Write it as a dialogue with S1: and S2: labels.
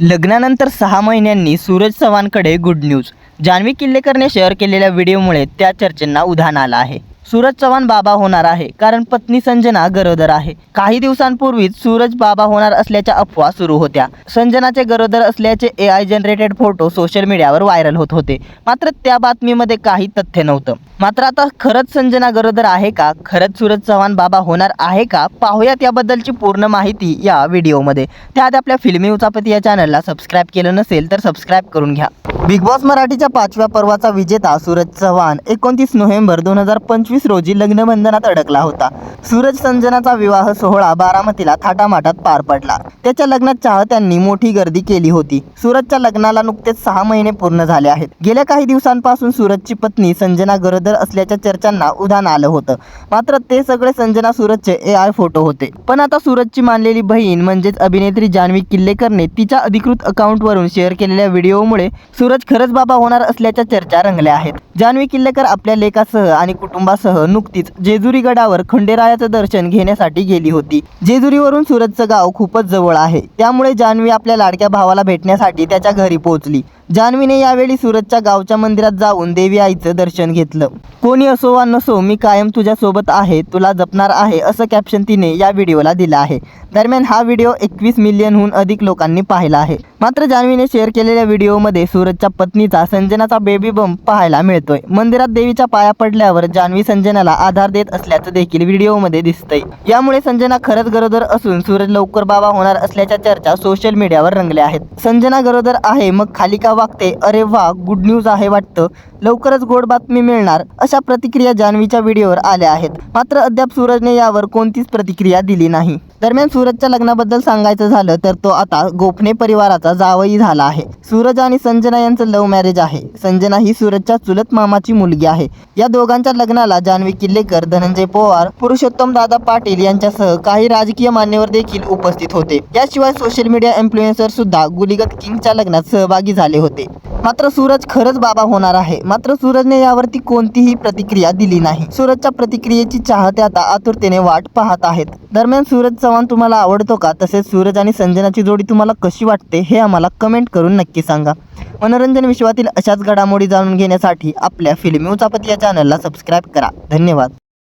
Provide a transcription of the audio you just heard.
S1: लग्नानंतर 6 महिन्यांनी सूरज चव्हाणकडे गुड न्यूज। जान्हवी किल्लेकरने शेअर केलेल्या व्हिडिओमुळे त्या चर्चेंना उधाण आलं आहे। सूरज चव्हाण बाबा होणार आहे कारण पत्नी संजना गरोदर आहे। काही दिवसांपूर्वीच सूरज बाबा होणार असल्याच्या अफवा सुरू होत्या। संजनाचे गरोदर असल्याचे AI जनरेटेड फोटो सोशल मीडियावर व्हायरल होत होते, मात्र त्या बातमीमध्ये काही तथ्य नव्हतं। मात्र आता खरंच संजना गरोदर आहे का? खरंच सूरज चव्हाण बाबा होणार आहे का? पाहूयात याबद्दलची पूर्ण माहिती या व्हिडिओमध्ये। त्याआधी आपल्या फिल्मी उचापती या चॅनलला सबस्क्राईब केलं नसेल तर सबस्क्राईब करून घ्या। बिग बॉस मराठीच्या 5व्या पर्वाचा विजेता सूरज चव्हाण 29 नोव्हेंबर 2025 रोजी लग्नबंधनात अडकला होता। सूरज संजनाचा विवाह सोहळा बारामतीला थाटामाटात पार पडला। त्याच्या लग्नात चाहत्यांनी मोठी गर्दी केली होती। सूरजच्या लग्नाला नुकतेच 6 महिने पूर्ण झाले आहेत। गेल्या काही दिवसांपासून सूरजची पत्नी संजना गरोदर असल्याच्या चर्चांना उधाण आलं होतं, मात्र ते सगळे संजना सूरजचे AI फोटो होते। पण आता सूरजची मानलेली बहीण म्हणजेच अभिनेत्री जान्हवी किल्लेकरने तिच्या अधिकृत अकाउंटवरून शेअर केलेल्या व्हिडिओमुळे सूरज खरंच बाबा होणार असल्याच्या चर्चा रंगल्या आहेत। जान्हवी किल्लेकर आपल्या लेकासह आणि कुटुंबासह नुकतीच जेजुरी गडावर खंडेरायाचं दर्शन घेण्यासाठी गेली होती। जेजुरीवरून सूरजचं गाव खूपच जवळ आहे, त्यामुळे जान्हवी आपल्या लाडक्या भावाला भेटण्यासाठी त्याच्या घरी पोहोचली। जान्हवीने यावेळी सूरजच्या गावच्या मंदिरात जाऊन देवी आईचं दर्शन घेतलं। कोणी असो वा नसो, मी कायम तुझ्या सोबत आहे, तुला जपणार आहे, असं कॅप्शन तिने या व्हिडिओला दिलं आहे। दरम्यान हा व्हिडिओ 21 मिलियनहून अधिक लोकांनी पाहिला आहे। मात्र जान्हवीने शेअर केलेल्या व्हिडिओमध्ये सूरजच्या पत्नीचा संजनाचा बेबी बंप पाहायला मिळतोय। मंदिरात देवीच्या पाया पडल्यावर जान्हवी संजनाला आधार देत असल्याचं देखील व्हिडिओमध्ये दिसतंय। यामुळे संजना खरंच गरोदर असून सूरज लवकर बाबा होणार असल्याच्या चर्चा सोशल मीडियावर रंगल्या आहेत। संजना गरोदर आहे मग खाली का वागते? अरे वा, गुड न्यूज आहे वाटतं, लवकरच गोड बातमी मिळणार, अशा प्रतिक्रिया जान्हवीच्या व्हिडिओवर आल्या आहेत। मात्र अद्याप सूरजने यावर कोणतीच प्रतिक्रिया दिली नाही। दरम्यान सूरजच्या लग्नाबद्दल सांगायचं झालं तर तो आता गोफणे परिवाराचा जावई झाला आहे। सूरज आणि संजना यांचं लव्ह मॅरेज आहे। संजना ही सूरजच्या चुलत मामाची मुलगी आहे। या दोघांच्या लग्नाला जान्हवी किल्लेकर, धनंजय पवार, पुरुषोत्तम दादा पाटील यांच्यासह काही राजकीय मान्यवर देखील उपस्थित होते। याशिवाय सोशल मीडिया इन्फ्लुएन्सर सुद्धा गुलीगत किंगच्या लग्नात सहभागी झाले होते। मात्र सूरज खरंच बाबा होणार आहे, मात्र सूरजने यावरती कोणतीही प्रतिक्रिया दिली नाही। सूरजच्या प्रतिक्रियेची चाहते आता आतुरतेने वाट पाहत आहेत। दरम्यान सूरज चव्हाण तुम्हाला आवडतो का? तसेच सूरज आणि संजनाची जोडी तुम्हाला कशी वाटते हे आम्हाला कमेंट करून नक्की सांगा। मनोरंजन विश्वातील अशाच घडामोडी जाणून घेण्यासाठी आपल्या फिल्मी उचापती या चॅनलला सबस्क्राईब करा। धन्यवाद।